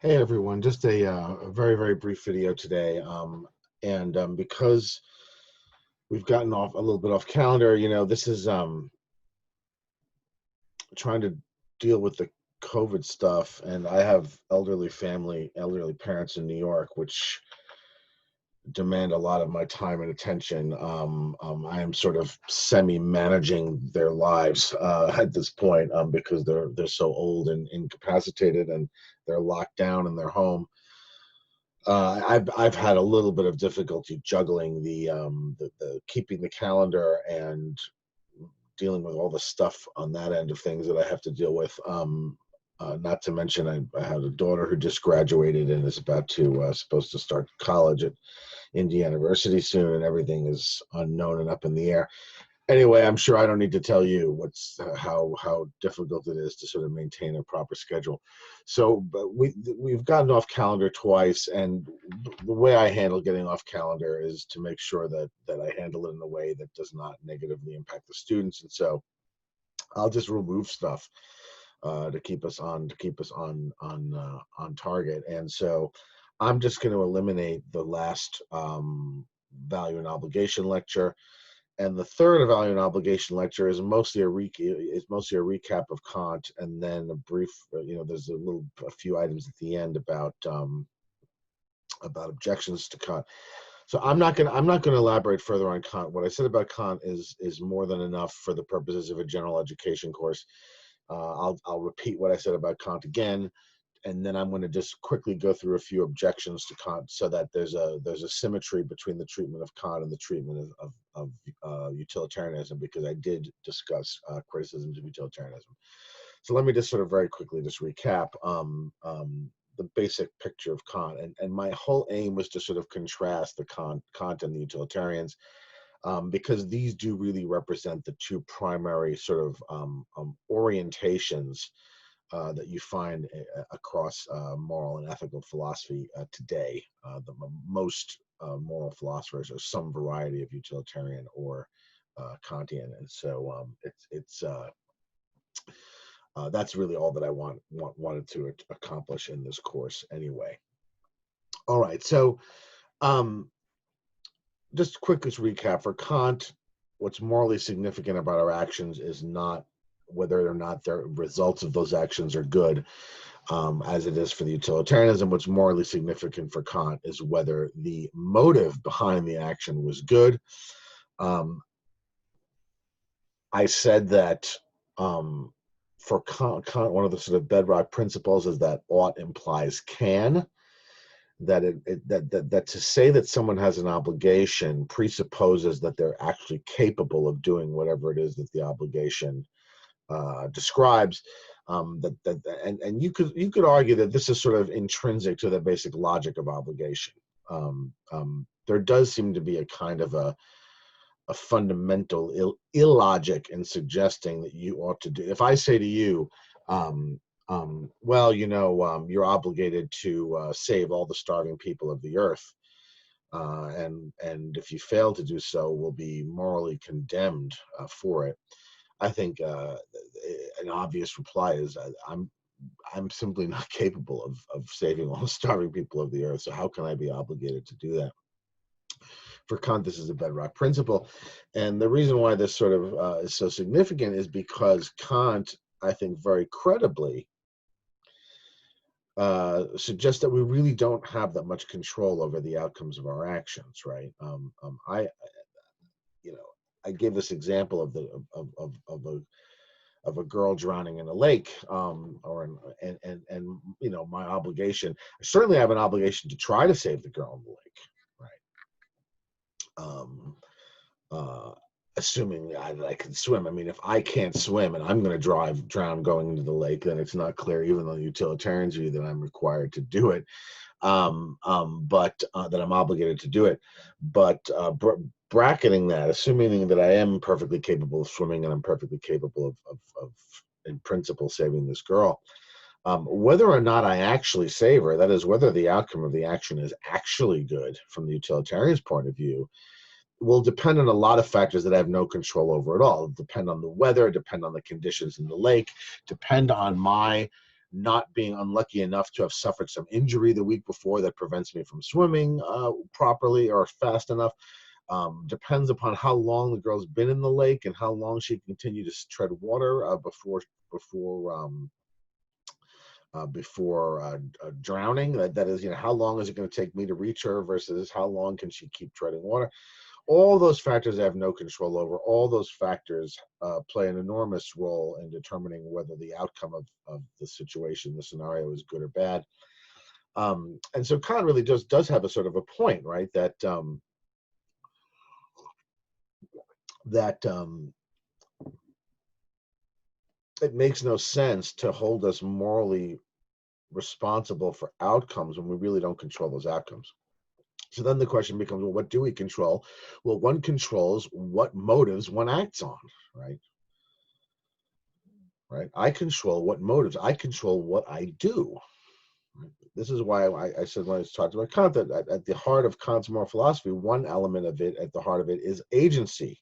Hey everyone, just a very, very brief video today. Because we've gotten off a little bit off calendar, this is trying to deal with the COVID stuff. And I have elderly parents in New York, which demand a lot of my time and attention. I am sort of semi-managing their lives at this point because they're so old and incapacitated, and they're locked down in their home. I've had a little bit of difficulty juggling the keeping the calendar and dealing with all the stuff on that end of things that I have to deal with. Not to mention, I have a daughter who just graduated and is about to supposed to start college at Indiana University soon, and everything is unknown and up in the air. Anyway, I'm sure I don't need to tell you how difficult it is to sort of maintain a proper schedule. So, but we've gotten off calendar twice, and the way I handle getting off calendar is to make sure that I handle it in a way that does not negatively impact the students. And so, I'll just remove stuff to keep us on target. And so, I'm just going to eliminate the last value and obligation lecture. And the third value and obligation lecture is mostly a recap of Kant, and then a brief, there's a few items at the end about objections to Kant. So I'm not going to elaborate further on Kant. What I said about Kant is more than enough for the purposes of a general education course. I'll repeat what I said about Kant again, and then I'm going to just quickly go through a few objections to Kant, so that there's a symmetry between the treatment of Kant and the treatment of utilitarianism, because I did discuss criticisms of utilitarianism. So let me just sort of very quickly just recap the basic picture of Kant, and my whole aim was to sort of contrast the Kant and the utilitarians, because these do really represent the two primary sort of orientations that you find across moral and ethical philosophy today. Most moral philosophers are some variety of utilitarian or Kantian, and so that's really all that I wanted to accomplish in this course anyway. All right, so just quick as recap for Kant, what's morally significant about our actions is not whether or not the results of those actions are good, as it is for the utilitarianism. What's morally significant for Kant is whether the motive behind the action was good. I said that for Kant, one of the sort of bedrock principles is that ought implies can. That to say that someone has an obligation presupposes that they're actually capable of doing whatever it is that the obligation describes. And you could argue that this is sort of intrinsic to the basic logic of obligation. There does seem to be a kind of a fundamental illogic in suggesting that you ought to do. If I say to you, well, you're obligated to save all the starving people of the earth, and if you fail to do so, will be morally condemned for it. I think an obvious reply is I'm simply not capable of saving all the starving people of the earth. So how can I be obligated to do that? For Kant, this is a bedrock principle, and the reason why this sort of is so significant is because Kant, I think, very credibly suggests that we really don't have that much control over the outcomes of our actions, right? I gave this example of a girl drowning in a lake, and my obligation. I certainly have an obligation to try to save the girl in the lake, right? Assuming that I can swim. I mean, if I can't swim and I'm going to drown going into the lake, then it's not clear, even though utilitarians view that I'm required to do it, but that I'm obligated to do it. But bracketing that, assuming that I am perfectly capable of swimming and I'm perfectly capable of in principle, saving this girl, whether or not I actually save her, that is, whether the outcome of the action is actually good from the utilitarian's point of view, will depend on a lot of factors that I have no control over at all. It'll depend on the weather, depend on the conditions in the lake, depend on my not being unlucky enough to have suffered some injury the week before that prevents me from swimming properly or fast enough. Depends upon how long the girl's been in the lake and how long she can continue to tread water before drowning. That is, how long is it going to take me to reach her versus how long can she keep treading water? All those factors I have no control over. All those factors play an enormous role in determining whether the outcome of the situation, the scenario, is good or bad. And so Kant really does have a sort of a point, right? That it makes no sense to hold us morally responsible for outcomes when we really don't control those outcomes. So then the question becomes, well, what do we control? Well, one controls what motives one acts on, right? Right? I control what motives. I control what I do. Right? This is why I said when I talked about Kant that at the heart of Kant's moral philosophy, one element of it, at the heart of it, is agency.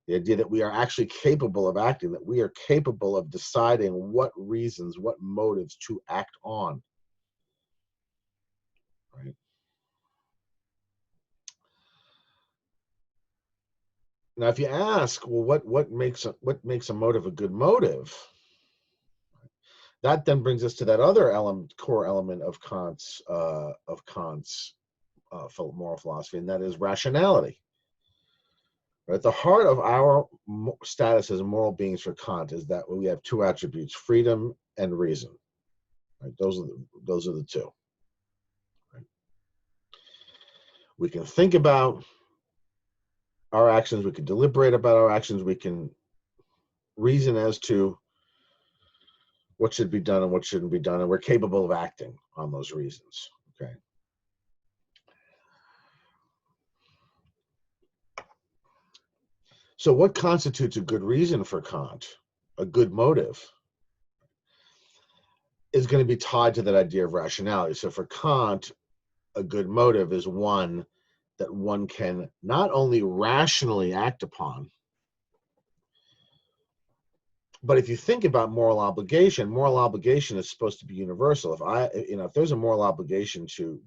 The idea that we are actually capable of acting, that we are capable of deciding what reasons, what motives to act on. Right? Now, if you ask, well, what makes a motive a good motive? That then brings us to that other core element of Kant's moral philosophy, and that is rationality. At the heart of our status as moral beings for Kant is that we have two attributes: freedom and reason. Right? Those are the two. Right? We can think about our actions. We can deliberate about our actions. We can reason as to what should be done and what shouldn't be done, and we're capable of acting on those reasons. Okay. So what constitutes a good reason for Kant, a good motive, is going to be tied to that idea of rationality. So for Kant, a good motive is one that one can not only rationally act upon, but if you think about moral obligation is supposed to be universal. If there's a moral obligation to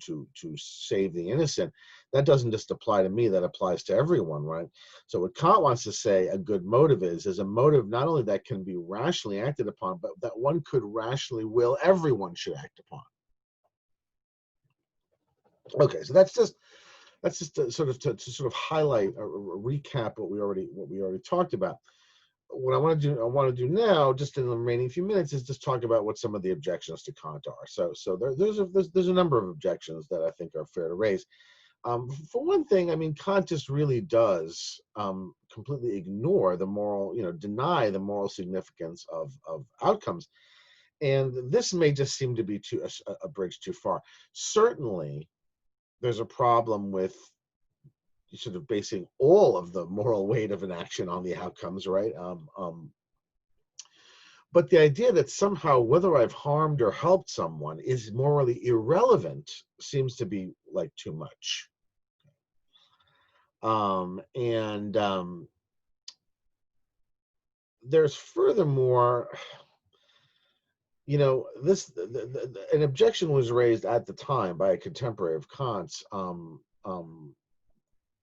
save the innocent, that doesn't just apply to me, that applies to everyone, right? So what Kant wants to say a good motive is a motive not only that can be rationally acted upon, but that one could rationally will everyone should act upon. Okay, so that's just to sort of highlight or recap what we already talked about. What I want to do now, just in the remaining few minutes, is just talk about what some of the objections to Kant are. So there's a number of objections that I think are fair to raise. For one thing, I mean, Kant just really does completely ignore the moral, deny the moral significance of outcomes, and this may just seem to be a bridge too far. Certainly, there's a problem with sort of basing all of the moral weight of an action on the outcomes, right? But the idea that somehow whether I've harmed or helped someone is morally irrelevant seems to be like too much. There's furthermore, an objection was raised at the time by a contemporary of Kant's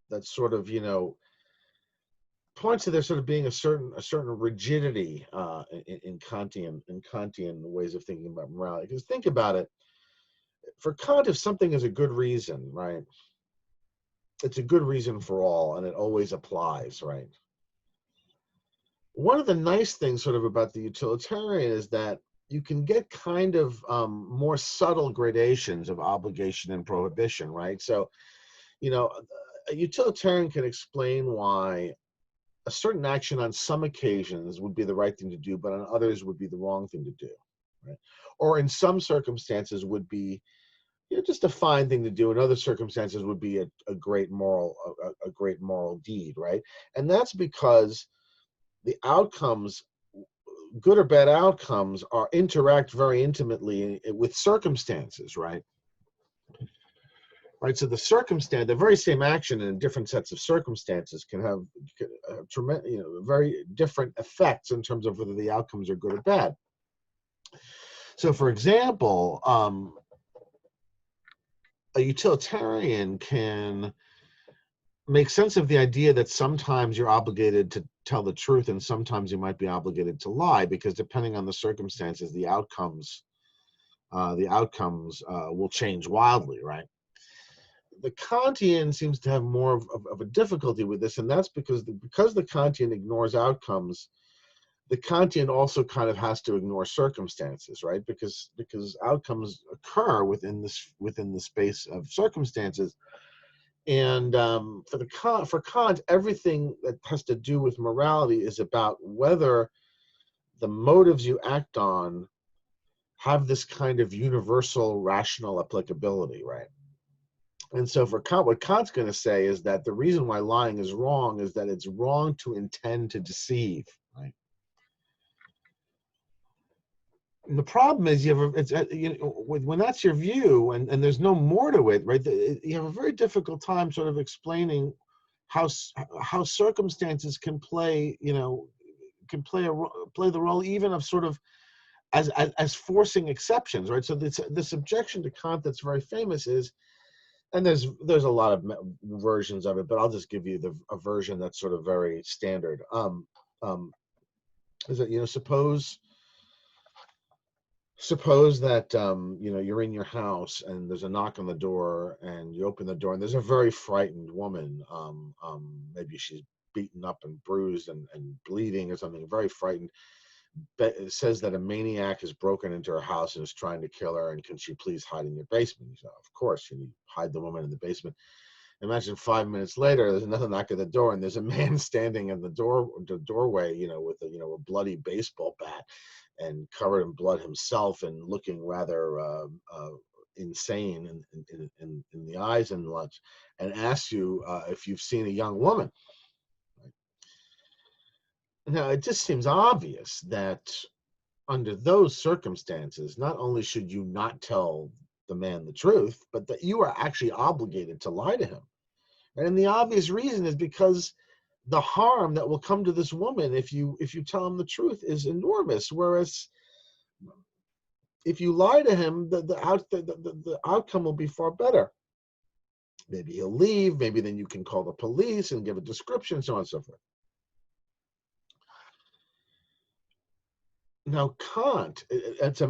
that sort of, points to there sort of being a certain rigidity in Kantian ways of thinking about morality. Because think about it, for Kant, if something is a good reason, right, it's a good reason for all, and it always applies, right? One of the nice things sort of about the utilitarian is that you can get kind of more subtle gradations of obligation and prohibition, right? So, a utilitarian can explain why a certain action on some occasions would be the right thing to do, but on others would be the wrong thing to do, right? Or in some circumstances would be just a fine thing to do. In other circumstances would be a great moral deed, right? And that's because the outcomes, good or bad outcomes, interact very intimately with circumstances, right? Right, so the very same action in different sets of circumstances can have very different effects in terms of whether the outcomes are good or bad. So, for example, a utilitarian can make sense of the idea that sometimes you're obligated to tell the truth and sometimes you might be obligated to lie, because depending on the circumstances, the outcomes will change wildly, right? The Kantian seems to have more of a difficulty with this, and that's because the Kantian ignores outcomes. The Kantian also kind of has to ignore circumstances, right? Because outcomes occur within the space of circumstances. And for Kant, everything that has to do with morality is about whether the motives you act on have this kind of universal rational applicability, right? And so for Kant, what Kant's going to say is that the reason why lying is wrong is that it's wrong to intend to deceive, right? And the problem is when that's your view and there's no more to it, right? You have a very difficult time sort of explaining how circumstances can play play the role even of sort of as forcing exceptions, right? So this objection to Kant that's very famous is, and there's a lot of versions of it, but I'll just give you a version that's sort of very standard. Is that suppose that you're in your house and there's a knock on the door and you open the door and there's a very frightened woman. Maybe she's beaten up and bruised and bleeding or something, very frightened. But it says that a maniac has broken into her house and is trying to kill her, and can she please hide in your basement? So, of course, you hide the woman in the basement. Imagine 5 minutes later, there's another knock at the door, and there's a man standing in the doorway, with a bloody baseball bat and covered in blood himself, and looking rather insane in the eyes and such, and asks you if you've seen a young woman. Now, it just seems obvious that under those circumstances, not only should you not tell the man the truth, but that you are actually obligated to lie to him. And the obvious reason is because the harm that will come to this woman if you tell him the truth is enormous. Whereas if you lie to him, the outcome will be far better. Maybe he'll leave. Maybe then you can call the police and give a description, so on and so forth. Now, Kant,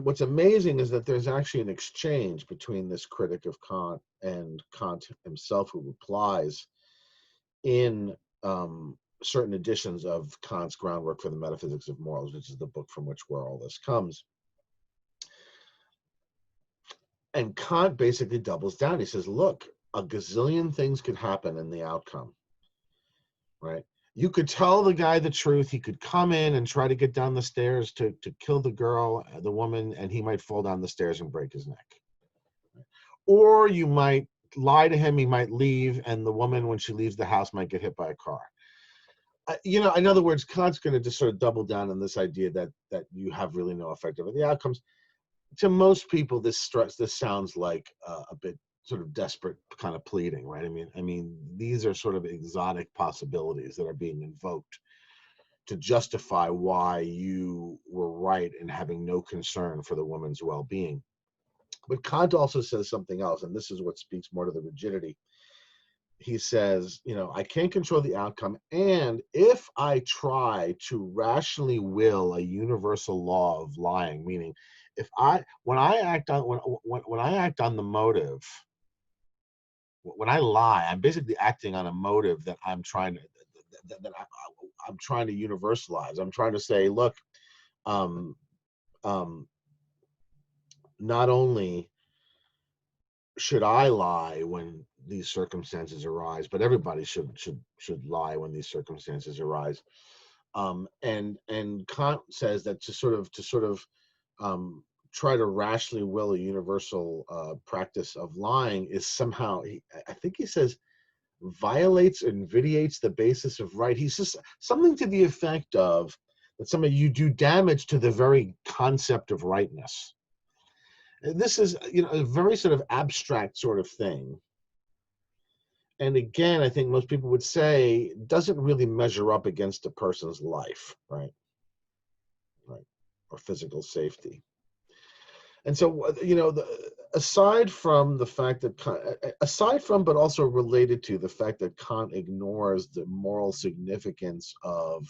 what's amazing is that there's actually an exchange between this critic of Kant and Kant himself, who replies in certain editions of Kant's Groundwork for the Metaphysics of Morals, which is the book from which where all this comes. And Kant basically doubles down. He says, look, a gazillion things could happen in the outcome, right? You could tell the guy the truth. He could come in and try to get down the stairs to kill the woman, and he might fall down the stairs and break his neck. Or you might lie to him, he might leave, and the woman, when she leaves the house, might get hit by a car. In other words, Kant's going to just sort of double down on this idea that you have really no effect over the outcomes. To most people, this sounds like a bit sort of desperate kind of pleading, right? I mean, these are sort of exotic possibilities that are being invoked to justify why you were right in having no concern for the woman's well-being. But Kant also says something else, and this is what speaks more to the rigidity. He says, I can't control the outcome, and if I try to rationally will a universal law of lying, meaning when I act on the motive, when I lie, I'm basically acting on a motive that I'm trying to universalize. I'm trying to say, look, not only should I lie when these circumstances arise, but everybody should lie when these circumstances arise. And Kant says that to sort of try to rationally will a universal practice of lying is somehow, I think he says, violates and vitiates the basis of right. He says something to the effect of that you do damage to the very concept of rightness. This is a very sort of abstract sort of thing. And again, I think most people would say doesn't really measure up against a person's life, right? Or physical safety. And so, aside from the fact that aside from, but also related to the fact that Kant ignores the moral significance of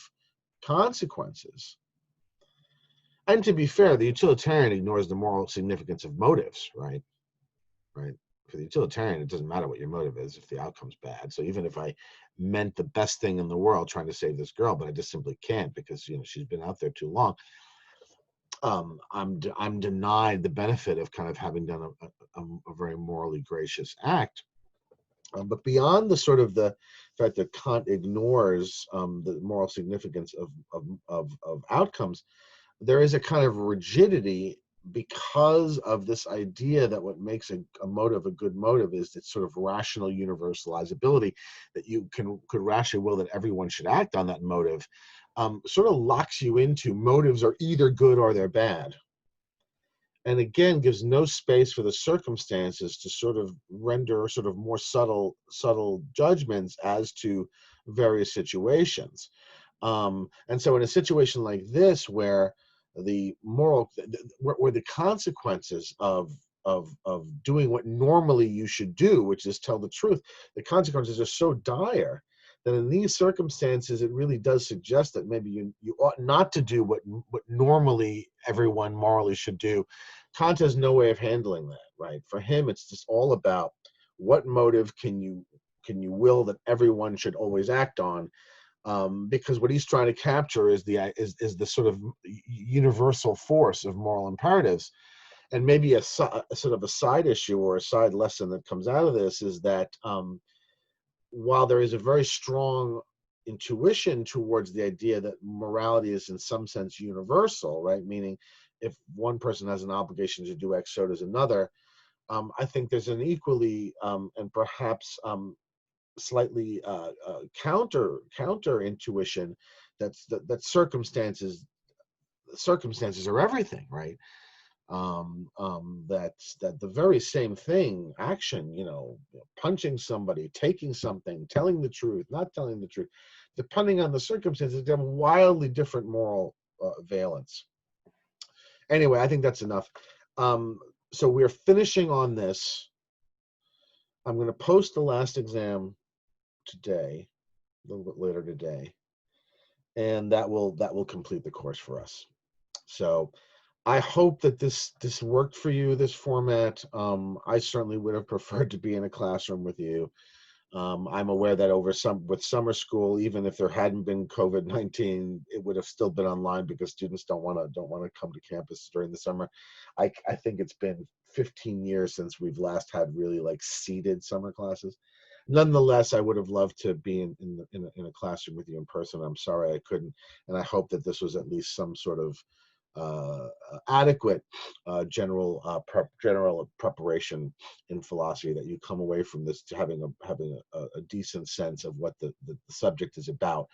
consequences. And to be fair, the utilitarian ignores the moral significance of motives, right? Right. For the utilitarian, it doesn't matter what your motive is if the outcome's bad. So even if I meant the best thing in the world trying to save this girl, but I just simply can't because she's been out there too long, I'm denied the benefit of kind of having done a very morally gracious act. But beyond the sort of the fact that Kant ignores the moral significance of outcomes, there is a kind of rigidity because of this idea that what makes a motive a good motive is its sort of rational universalizability, that you could rationally will that everyone should act on that motive, sort of locks you into motives are either good or they're bad. And again, gives no space for the circumstances to sort of render sort of more subtle judgments as to various situations. And so in a situation like this, where the moral, where the consequences of doing what normally you should do, which is tell the truth, the consequences are so dire that in these circumstances, it really does suggest that maybe you ought not to do what normally everyone morally should do. Kant has no way of handling that, right? For him, it's just all about what motive can you will that everyone should always act on, because what he's trying to capture is the sort of universal force of moral imperatives. And maybe a sort of a side issue or a side lesson that comes out of this is that while there is a very strong intuition towards the idea that morality is in some sense universal, right? Meaning if one person has an obligation to do X, so does another. I think there's an equally and perhaps slightly counter intuition that circumstances are everything, right? That the very same thing, action, punching somebody, taking something, telling the truth, not telling the truth, depending on the circumstances, they have wildly different moral valence. Anyway, I think that's enough. So we're finishing on this. I'm going to post the last exam today, a little bit later today, and that will complete the course for us. So I hope that this worked for you, this format. I certainly would have preferred to be in a classroom with you. I'm aware that with summer school, even if there hadn't been COVID-19, it would have still been online because students don't want to come to campus during the summer. I think it's been 15 years since we've last had really like seated summer classes. Nonetheless, I would have loved to be in a classroom with you in person. I'm sorry I couldn't, and I hope that this was at least some sort of adequate general preparation in philosophy, that you come away from this to having a decent sense of what the subject is about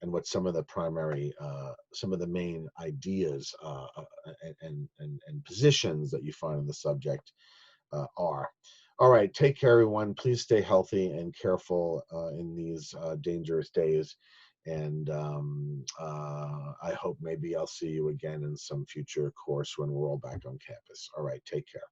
and what some of the primary some of the main ideas and positions that you find in the subject are. All right, take care, everyone. Please stay healthy and careful in these dangerous days. And I hope maybe I'll see you again in some future course when we're all back on campus. All right, take care.